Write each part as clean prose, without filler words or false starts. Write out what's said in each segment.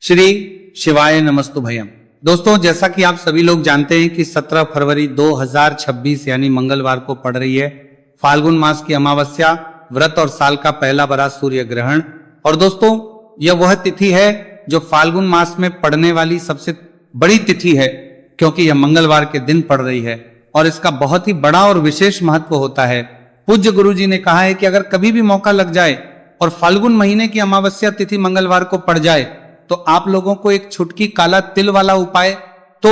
श्री शिवाय नमस्तु भयम। दोस्तों, जैसा कि आप सभी लोग जानते हैं कि 17 फरवरी 2026 यानी मंगलवार को पड़ रही है फाल्गुन मास की अमावस्या, व्रत और साल का पहला बड़ा सूर्य ग्रहण। और दोस्तों, यह वह तिथि है जो फाल्गुन मास में पड़ने वाली सबसे बड़ी तिथि है, क्योंकि यह मंगलवार के दिन पड़ रही है और इसका बहुत ही बड़ा और विशेष महत्व होता है। पूज्य गुरु जी ने कहा है कि अगर कभी भी मौका लग जाए और फाल्गुन महीने की अमावस्या तिथि मंगलवार को पड़ जाए तो आप लोगों को एक छुटकी काला तिल वाला उपाय तो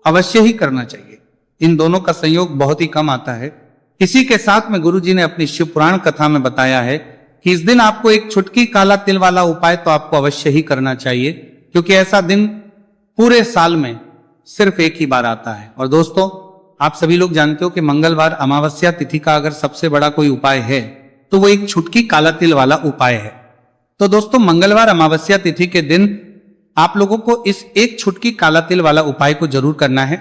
अवश्य ही करना चाहिए। इन दोनों का संयोग बहुत ही कम आता है। इसी के साथ में गुरु जी ने अपनी शिव पुराण कथा में बताया है कि इस दिन आपको एक छुटकी काला तिल वाला उपाय तो आपको अवश्य ही करना चाहिए, क्योंकि ऐसा दिन पूरे साल में सिर्फ एक ही बार आता है। और दोस्तों, आप सभी लोग जानते हो कि मंगलवार अमावस्या तिथि का अगर सबसे बड़ा कोई उपाय है तो वो एक छुटकी काला तिल वाला उपाय है। तो दोस्तों, मंगलवार अमावस्या तिथि के दिन आप लोगों को इस एक छुटकी काला तिल वाला उपाय को जरूर करना है।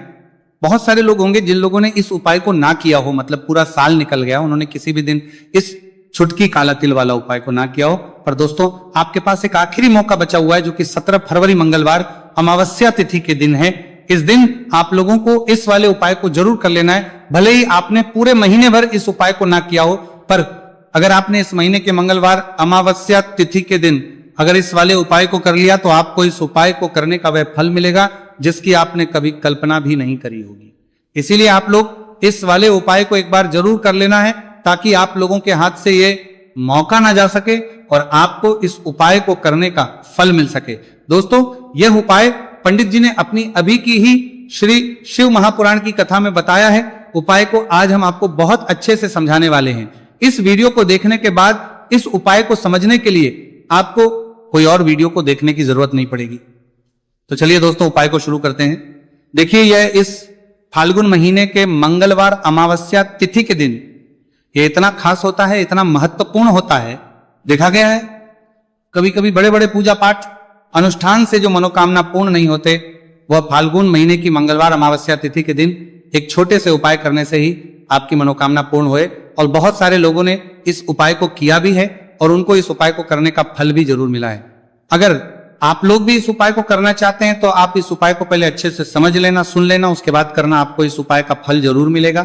बहुत सारे लोग होंगे जिन लोगों ने इस उपाय को ना किया हो, मतलब पूरा साल निकल गया, उन्होंने किसी भी दिन इस छुटकी काला तिल वाला उपाय को ना किया हो। पर दोस्तों, आपके पास एक आखिरी मौका बचा हुआ है, जो कि 17 फरवरी मंगलवार अमावस्या तिथि के दिन है। इस दिन आप लोगों को इस वाले उपाय को जरूर कर लेना है। भले ही आपने पूरे महीने भर इस उपाय को ना किया हो, पर अगर आपने इस महीने के मंगलवार अमावस्या तिथि के दिन अगर इस वाले उपाय को कर लिया तो आपको इस उपाय को करने का वह फल मिलेगा जिसकी आपने कभी कल्पना भी नहीं करी होगी। इसीलिए आप लोग इस वाले उपाय को एक बार जरूर कर लेना है, ताकि आप लोगों के हाथ से ये मौका ना जा सके और आपको इस उपाय को करने का फल मिल सके। दोस्तों, यह उपाय पंडित जी ने अपनी अभी की ही श्री शिव महापुराण की कथा में बताया है। उपाय को आज हम आपको बहुत अच्छे से समझाने वाले हैं। इस वीडियो को देखने के बाद इस उपाय को समझने के लिए आपको कोई और वीडियो को देखने की जरूरत नहीं पड़ेगी। तो चलिए दोस्तों, उपाय को शुरू करते हैं। देखिए, यह इस फाल्गुन महीने के मंगलवार अमावस्या तिथि के दिन यह इतना खास होता है, इतना महत्वपूर्ण होता है। देखा गया है कभी कभी बड़े बड़े पूजा पाठ अनुष्ठान से जो मनोकामना पूर्ण नहीं होते, वह फाल्गुन महीने की मंगलवार अमावस्या तिथि के दिन एक छोटे से उपाय करने से ही आपकी मनोकामना पूर्ण हुए। और बहुत सारे लोगों ने इस उपाय को किया भी है और उनको इस उपाय को करने का फल भी जरूर मिला है। अगर आप लोग भी इस उपाय को करना चाहते हैं तो आप इस उपाय को पहले अच्छे से समझ लेना, सुन लेना, उसके बाद करना। आपको इस उपाय का फल जरूर मिलेगा।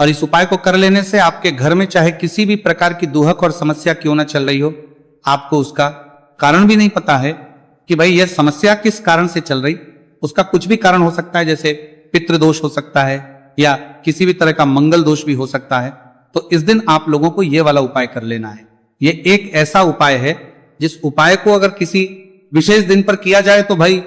और इस उपाय को कर लेने से आपके घर में चाहे किसी भी प्रकार की दुहक और समस्या क्यों ना चल रही हो, आपको उसका कारण भी नहीं पता है कि भाई यह समस्या किस कारण से चल रही। उसका कुछ भी कारण हो सकता है, जैसे पितृदोष हो सकता है या किसी भी तरह का मंगल दोष भी हो सकता है। तो इस दिन आप लोगों को यह वाला उपाय कर लेना है। ये एक ऐसा उपाय है जिस उपाय को अगर किसी विशेष दिन पर किया जाए तो भाई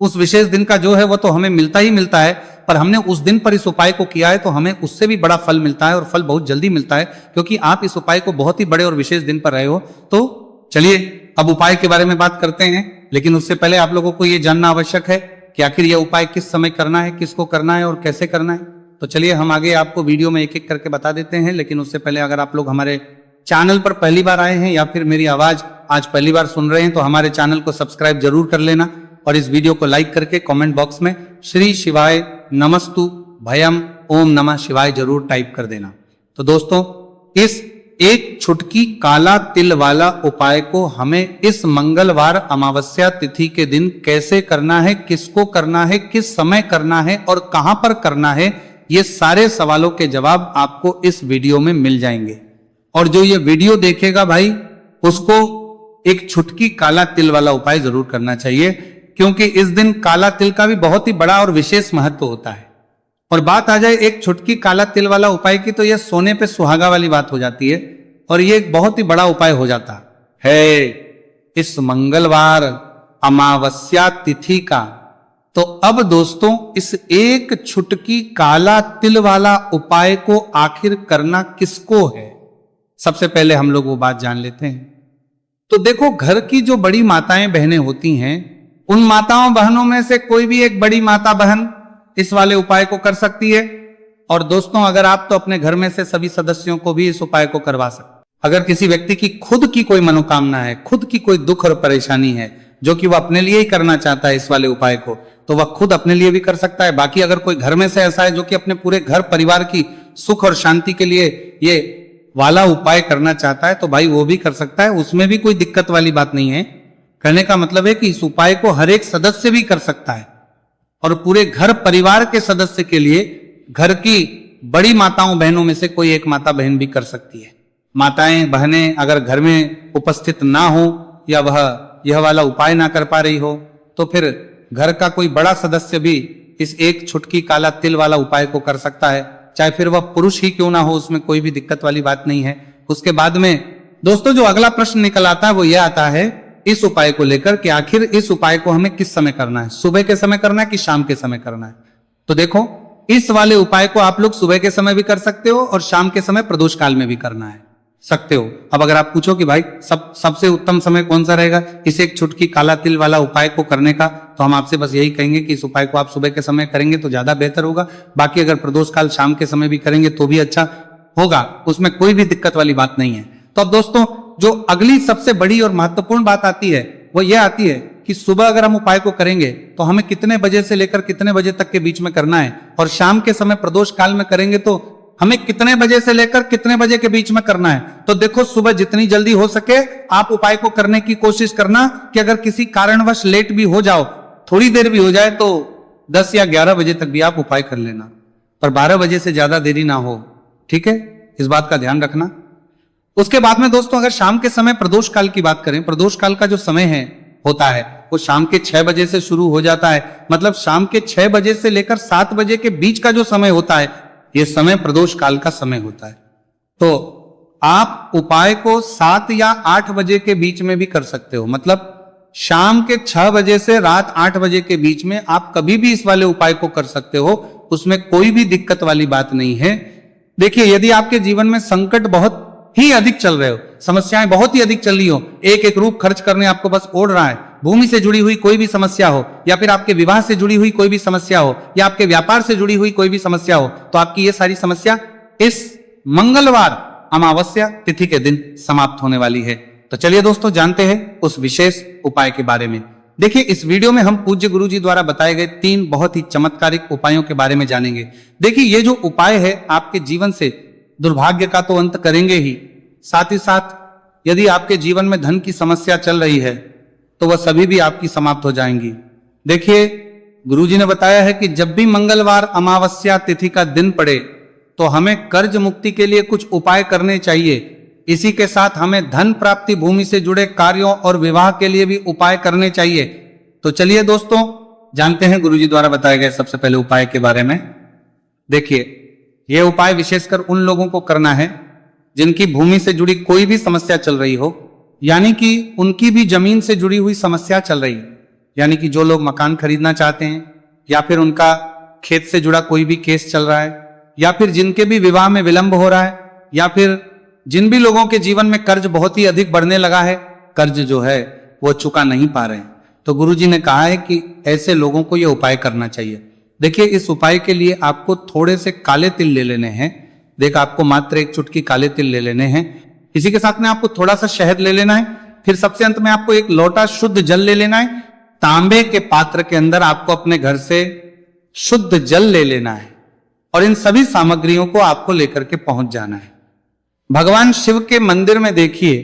उस विशेष दिन का जो है वो तो हमें मिलता ही मिलता है, पर हमने उस दिन पर इस उपाय को किया है तो हमें उससे भी बड़ा फल मिलता है, और फल बहुत जल्दी मिलता है, क्योंकि आप इस उपाय को बहुत ही बड़े और विशेष दिन पर रहे हो। तो चलिए अब उपाय के बारे में बात करते हैं, लेकिन उससे पहले आप लोगों को यह जानना आवश्यक है कि आखिर यह उपाय किस समय करना है, किसको करना है और कैसे करना है। तो चलिए हम आगे आपको वीडियो में एक एक करके बता देते हैं। लेकिन उससे पहले अगर आप लोग हमारे चैनल पर पहली बार आए हैं या फिर मेरी आवाज आज पहली बार सुन रहे हैं तो हमारे चैनल को सब्सक्राइब जरूर कर लेना, और इस वीडियो को लाइक करके कमेंट बॉक्स में श्री शिवाय नमस्तु भयम ओम नमः शिवाय जरूर टाइप कर देना। तो दोस्तों, इस एक छुटकी काला तिल वाला उपाय को हमें इस मंगलवार अमावस्या तिथि के दिन कैसे करना है, किसको करना है, किस समय करना है और कहां पर करना है, ये सारे सवालों के जवाब आपको इस वीडियो में मिल जाएंगे। और जो ये वीडियो देखेगा भाई, उसको एक छुटकी काला तिल वाला उपाय जरूर करना चाहिए, क्योंकि इस दिन काला तिल का भी बहुत ही बड़ा और विशेष महत्व होता है। और बात आ जाए एक छुटकी काला तिल वाला उपाय की, तो यह सोने पे सुहागा वाली बात हो जाती है, और यह एक बहुत ही बड़ा उपाय हो जाता है इस मंगलवार अमावस्या तिथि का। तो अब दोस्तों, इस एक छुटकी काला तिल वाला उपाय को आखिर करना किसको है, सबसे पहले हम लोग वो बात जान लेते हैं। तो देखो, घर की जो बड़ी माताएं बहनें होती हैं, उन माताओं बहनों में से कोई भी एक बड़ी माता बहन इस वाले उपाय को कर सकती है। और दोस्तों, अगर आप तो अपने घर में से सभी सदस्यों को भी इस उपाय को करवा सकते। अगर किसी व्यक्ति की खुद की कोई मनोकामना है, खुद की कोई दुख और परेशानी है जो कि वह अपने लिए ही करना चाहता है इस वाले उपाय को, तो वह खुद अपने लिए भी कर सकता है। बाकी अगर कोई घर में से ऐसा है जो कि अपने पूरे घर परिवार की सुख और शांति के लिए ये वाला उपाय करना चाहता है, तो भाई वो भी कर सकता है, उसमें भी कोई दिक्कत वाली बात नहीं है। कहने का मतलब है कि इस उपाय को हर एक सदस्य भी कर सकता है और पूरे घर परिवार के सदस्य के लिए घर की बड़ी माताओं बहनों में से कोई एक माता बहन भी कर सकती है। माताएं बहनें अगर घर में उपस्थित ना हो या वह यह वाला उपाय ना कर पा रही हो तो फिर घर का कोई बड़ा सदस्य भी इस एक छुटकी काला तिल वाला उपाय को कर सकता है, चाहे फिर वह पुरुष ही क्यों ना हो, उसमें कोई भी दिक्कत वाली बात नहीं है। उसके बाद में दोस्तों जो अगला प्रश्न निकल आता है वो यह आता है इस उपाय को लेकर कि आखिर इस उपाय को हमें किस समय करना है, सुबह के समय करना है कि शाम के समय करना है। तो देखो इस वाले उपाय को आप लोग सुबह के समय भी कर सकते हो और शाम के समय प्रदोष काल में भी करना है सकते हो। अब अगर आप पूछो कि भाई सबसे उत्तम समय कौन सा रहेगा इस एक छुटकी काला तिल वाला उपाय को करने का, तो हम आपसे बस यही कहेंगे कि इस उपाय को आप सुबह के समय करेंगे तो ज्यादा बेहतर होगा। बाकी अगर प्रदोष काल शाम के समय भी करेंगे तो भी अच्छा होगा, उसमें कोई भी दिक्कत वाली बात नहीं है। तो अब दोस्तों जो अगली सबसे बड़ी और महत्वपूर्ण बात आती है वो यह आती है कि सुबह अगर हम उपाय को करेंगे तो हमें कितने बजे से लेकर कितने बजे तक के बीच में करना है, और शाम के समय प्रदोष काल में करेंगे तो हमें कितने बजे से लेकर कितने बजे के बीच में करना है। तो देखो सुबह जितनी जल्दी हो सके आप उपाय को करने की कोशिश करना कि अगर किसी कारणवश लेट भी हो जाओ, थोड़ी देर भी हो जाए तो 10 या 11 बजे तक भी आप उपाय कर लेना, पर 12 बजे से ज्यादा देरी ना हो, ठीक है, इस बात का ध्यान रखना। उसके बाद में दोस्तों अगर शाम के समय प्रदोष काल की बात करें, प्रदोष काल का जो समय है होता है वो शाम के 6 बजे से शुरू हो जाता है, मतलब शाम के 6 बजे से लेकर 7 बजे के बीच का जो समय होता है ये समय प्रदोष काल का समय होता है। तो आप उपाय को 7 या 8 बजे के बीच में भी कर सकते हो, मतलब शाम के 6 बजे से रात 8 बजे के बीच में आप कभी भी इस वाले उपाय को कर सकते हो, उसमें कोई भी दिक्कत वाली बात नहीं है। देखिए यदि आपके जीवन में संकट बहुत ही अधिक चल रहे हो, समस्याएं बहुत ही अधिक चल रही हो, एक एक रूप खर्च करने आपको बस ओढ़ रहा है, भूमि से जुड़ी हुई कोई भी समस्या हो या फिर आपके विवाह से जुड़ी हुई कोई भी समस्या हो या आपके व्यापार से जुड़ी हुई कोई भी समस्या हो, तो आपकी ये सारी समस्या इस मंगलवार अमावस्या तिथि के दिन समाप्त होने वाली है। तो चलिए दोस्तों जानते हैं उस विशेष उपाय के बारे में। देखिए इस वीडियो में हम पूज्य गुरु जी द्वारा बताए गए 3 बहुत ही चमत्कारिक उपायों के बारे में जानेंगे। देखिए ये जो उपाय है आपके जीवन से दुर्भाग्य का तो अंत करेंगे ही, साथ ही साथ यदि आपके जीवन में धन की समस्या चल रही है तो वह सभी भी आपकी समाप्त हो जाएंगी। देखिए गुरुजी ने बताया है कि जब भी मंगलवार अमावस्या तिथि का दिन पड़े तो हमें कर्ज मुक्ति के लिए कुछ उपाय करने चाहिए। इसी के साथ हमें धन प्राप्ति, भूमि से जुड़े कार्यों और विवाह के लिए भी उपाय करने चाहिए। तो चलिए दोस्तों जानते हैं गुरुजी द्वारा बताए गए सबसे पहले उपाय के बारे में। देखिए यह उपाय विशेषकर उन लोगों को करना है जिनकी भूमि से जुड़ी कोई भी समस्या चल रही हो, यानी कि उनकी भी जमीन से जुड़ी हुई समस्या चल रही है, यानी कि जो लोग मकान खरीदना चाहते हैं या फिर उनका खेत से जुड़ा कोई भी केस चल रहा है या फिर जिनके भी विवाह में विलंब हो रहा है या फिर जिन भी लोगों के जीवन में कर्ज बहुत ही अधिक बढ़ने लगा है, कर्ज जो है वो चुका नहीं पा रहे हैं, तो गुरुजी ने कहा है कि ऐसे लोगों को यह उपाय करना चाहिए। देखिए इस उपाय के लिए आपको थोड़े से काले तिल ले लेने हैं। देख आपको मात्र 1 चुटकी काले तिल ले लेने हैं। इसी के साथ में आपको थोड़ा सा शहद ले लेना है। फिर सबसे अंत में आपको 1 लोटा शुद्ध जल ले लेना है। तांबे के पात्र के अंदर आपको अपने घर से शुद्ध जल ले लेना है और इन सभी सामग्रियों को आपको लेकर के पहुंच जाना है। भगवान शिव के मंदिर में देखिए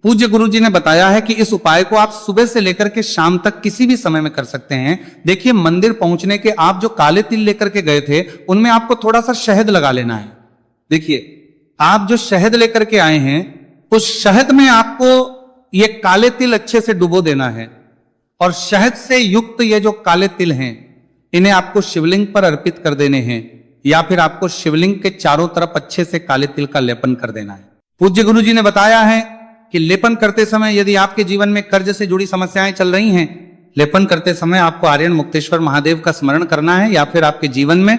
पूज्य गुरुजी ने बताया है कि इस उपाय को आप सुबह से लेकर के शाम तक किसी भी समय में कर सकते हैं। देखिए मंदिर पहुंचने के आप जो काले तिल लेकर के गए थे उनमें आपको थोड़ा सा शहद लगा लेना है। देखिए आप जो शहद लेकर के आए हैं उस शहद में आपको ये काले तिल अच्छे से डुबो देना है और शहद से युक्त ये जो काले तिल हैं इन्हें आपको शिवलिंग पर अर्पित कर देने हैं या फिर आपको शिवलिंग के चारों तरफ अच्छे से काले तिल का लेपन कर देना है। पूज्य गुरुजी ने बताया है कि लेपन करते समय यदि आपके जीवन में कर्ज से जुड़ी समस्याएं चल रही हैं, लेपन करते समय आपको आर्यन मुक्तेश्वर महादेव का स्मरण करना है या फिर आपके जीवन में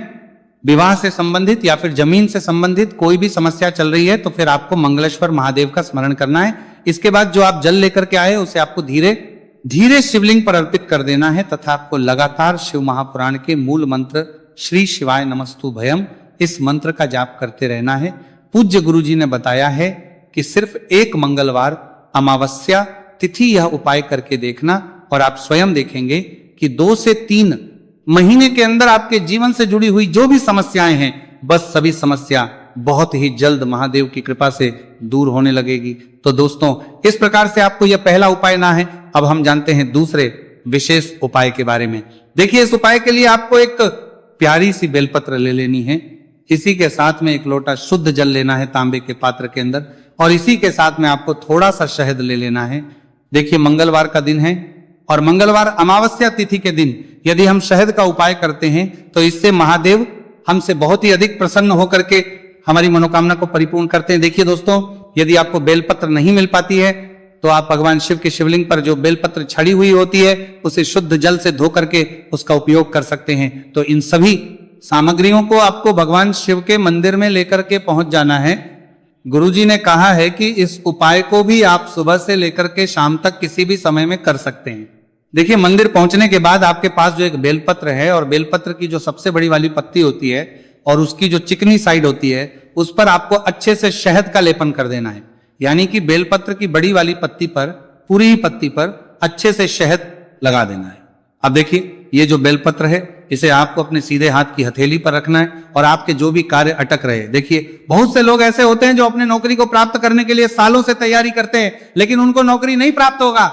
विवाह से संबंधित या फिर जमीन से संबंधित कोई भी समस्या चल रही है तो फिर आपको मंगलेश्वर महादेव का स्मरण करना है। इसके बाद जो आप जल लेकर के आए उसे आपको धीरे धीरे शिवलिंग पर अर्पित कर देना है तथा आपको लगातार शिव महापुराण के मूल मंत्र श्री शिवाय नमस्तु भयम इस मंत्र का जाप करते रहना है। पूज्य गुरुजी ने बताया है कि सिर्फ 1 मंगलवार अमावस्या तिथि यह उपाय करके देखना और आप स्वयं देखेंगे कि 2 से 3 महीने के अंदर आपके जीवन से जुड़ी हुई जो भी समस्याएं हैं बस सभी समस्या बहुत ही जल्द महादेव की कृपा से दूर होने लगेगी। तो दोस्तों, इस प्रकार से आपको यह पहला उपाय ना है। अब हम जानते हैं दूसरे विशेष उपाय के बारे में। देखिए, इस उपाय के लिए आपको एक प्यारी सी बेलपत्र ले लेनी है। इसी के साथ में एक लोटा शुद्ध जल लेना है तांबे के पात्र के अंदर, और इसी के साथ में आपको थोड़ा सा शहद ले लेना है। देखिए, मंगलवार का दिन है और मंगलवार अमावस्या तिथि के दिन यदि हम शहद का उपाय करते हैं तो इससे महादेव हमसे बहुत ही अधिक प्रसन्न होकर के हमारी मनोकामना को परिपूर्ण करते हैं। देखिए दोस्तों, यदि आपको बेलपत्र नहीं मिल पाती है तो आप भगवान शिव के शिवलिंग पर जो बेलपत्र छड़ी हुई होती है उसे शुद्ध जल से धो करके उसका उपयोग कर सकते हैं। तो इन सभी सामग्रियों को आपको भगवान शिव के मंदिर में लेकर के पहुंच जाना है। गुरुजी ने कहा है कि इस उपाय को भी आप सुबह से लेकर के शाम तक किसी भी समय में कर सकते हैं। देखिए, मंदिर पहुंचने के बाद आपके पास जो एक बेलपत्र है और बेलपत्र की जो सबसे बड़ी वाली पत्ती होती है और उसकी जो चिकनी साइड होती है उस पर आपको अच्छे से शहद का लेपन कर देना है। यानी कि बेलपत्र की बड़ी वाली पत्ती पर, पूरी ही पत्ती पर अच्छे से शहद लगा देना है। अब देखिए, ये जो बेलपत्र है इसे आपको अपने सीधे हाथ की हथेली पर रखना है और आपके जो भी कार्य अटक रहे। देखिए, बहुत से लोग ऐसे होते हैं जो अपने नौकरी को प्राप्त करने के लिए सालों से तैयारी करते हैं लेकिन उनको नौकरी नहीं प्राप्त होगा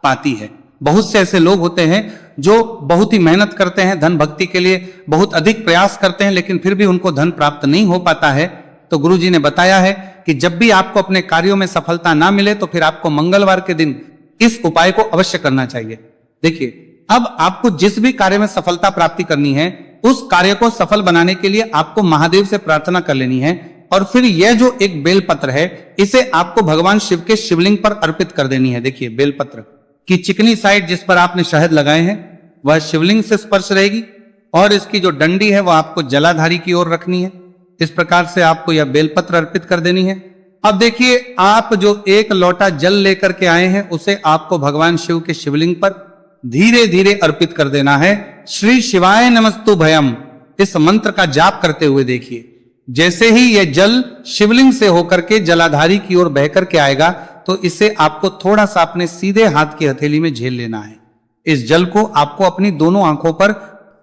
पाती है। बहुत से ऐसे लोग होते हैं जो बहुत ही मेहनत करते हैं, धन भक्ति के लिए बहुत अधिक प्रयास करते हैं लेकिन फिर भी उनको धन प्राप्त नहीं हो पाता है। तो गुरुजी ने बताया है कि जब भी आपको अपने कार्यों में सफलता ना मिले तो फिर आपको मंगलवार के दिन इस उपाय को अवश्य करना चाहिए। देखिए, अब आपको जिस भी कार्य में सफलता प्राप्ति करनी है उस कार्य को सफल बनाने के लिए आपको महादेव से प्रार्थना कर लेनी है और फिर यह जो एक बेलपत्र है इसे आपको भगवान शिव के शिवलिंग पर अर्पित कर देनी है। देखिए, बेलपत्र की चिकनी साइड जिस पर आपने शहद लगाए हैं वह शिवलिंग से स्पर्श रहेगी और इसकी जो डंडी है वह आपको जलाधारी की ओर रखनी है। इस प्रकार से आपको यह बेलपत्र अर्पित कर देनी है। अब देखिए, आप जो एक लोटा जल लेकर के आए हैं उसे आपको भगवान शिव के शिवलिंग पर धीरे धीरे अर्पित कर देना है। श्री शिवाय नमस्तु भयम इस मंत्र का जाप करते हुए देखिए, जैसे ही यह जल शिवलिंग से होकर के जलाधारी की ओर बह करके आएगा तो इसे आपको थोड़ा सा अपने सीधे हाथ की हथेली में झेल लेना है। इस जल को आपको अपनी दोनों आंखों पर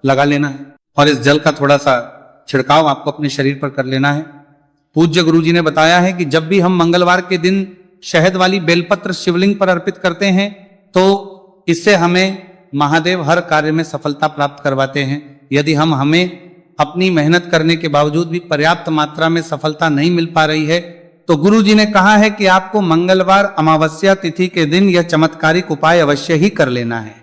लगा लेना है और इस जल का थोड़ा सा छिड़काव आपको अपने शरीर पर कर लेना है। पूज्य गुरुजी ने बताया है कि जब भी हम मंगलवार के दिन शहद वाली बेलपत्र शिवलिंग पर अर्पित करते हैं तो इससे हमें महादेव हर कार्य में सफलता प्राप्त करवाते हैं। यदि हमें अपनी मेहनत करने के बावजूद भी पर्याप्त मात्रा में सफलता नहीं मिल पा रही है तो गुरुजी ने कहा है कि आपको मंगलवार अमावस्या तिथि के दिन यह चमत्कारिक उपाय अवश्य ही कर लेना है।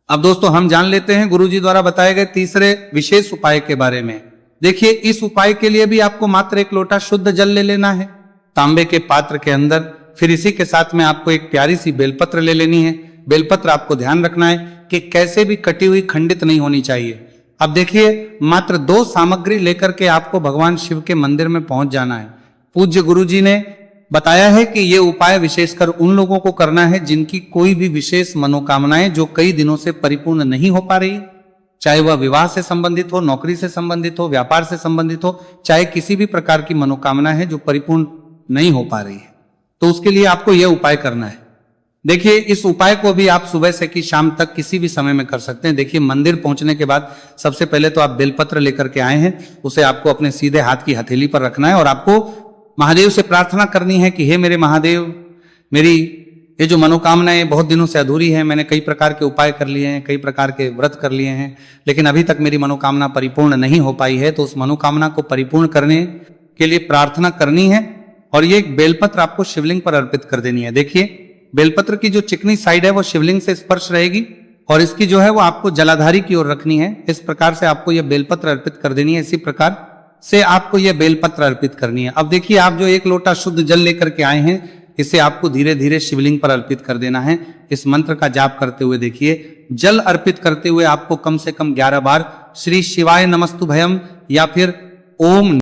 अब दोस्तों, हम जान लेते हैं गुरुजी द्वारा बताए गए तीसरे विशेष उपाय के बारे में। देखिए, इस उपाय के लिए भी आपको मात्र एक लोटा शुद्ध जल ले लेना है तांबे के पात्र के अंदर। फिर इसी के साथ में आपको एक प्यारी सी बेलपत्र ले लेनी है। बेलपत्र आपको ध्यान रखना है कि कैसे भी कटी हुई खंडित नहीं होनी चाहिए। अब देखिए, मात्र 2 सामग्री लेकर के आपको भगवान शिव के मंदिर में पहुंच जाना है। पूज्य गुरुजी ने बताया है कि यह उपाय विशेषकर उन लोगों को करना है जिनकी कोई भी विशेष मनोकामनाएं जो कई दिनों से परिपूर्ण नहीं हो पा रही, चाहे वह विवाह से संबंधित हो, नौकरी से संबंधित हो, व्यापार से संबंधित हो, चाहे किसी भी प्रकार की मनोकामना है जो परिपूर्ण नहीं हो पा रही है, तो उसके लिए आपको यह उपाय करना है। देखिए, इस उपाय को भी आप सुबह से कि शाम तक किसी भी समय में कर सकते हैं। देखिए, मंदिर पहुंचने के बाद सबसे पहले तो आप बेलपत्र लेकर के आए हैं, उसे आपको अपने सीधे हाथ की हथेली पर रखना है और आपको महादेव से प्रार्थना करनी है कि हे मेरे महादेव, मेरी ये जो मनोकामनाएं बहुत दिनों से अधूरी है, मैंने कई प्रकार के उपाय कर लिए हैं, कई प्रकार के व्रत कर लिए हैं, लेकिन अभी तक मेरी मनोकामना परिपूर्ण नहीं हो पाई है। तो उस मनोकामना को परिपूर्ण करने के लिए प्रार्थना करनी है और ये एक बेलपत्र आपको शिवलिंग पर अर्पित कर देनी है। देखिए, बेलपत्र की जो चिकनी साइड है वो शिवलिंग से स्पर्श रहेगी और इसकी जो है वो आपको जलाधारी की ओर रखनी है। इस प्रकार से आपको यह बेलपत्र अर्पित कर देनी है। इसी प्रकार से आपको यह बेलपत्र अर्पित करनी है। अब देखिए, आप जो एक लोटा शुद्ध जल लेकर के आए हैं इसे आपको धीरे धीरे शिवलिंग पर अर्पित कर देना है। इस मंत्र का जाप करते हुए देखिए, जल अर्पित करते हुए आपको कम से कम 11 बार श्री शिवाय नमस्तु भयम या फिर ओम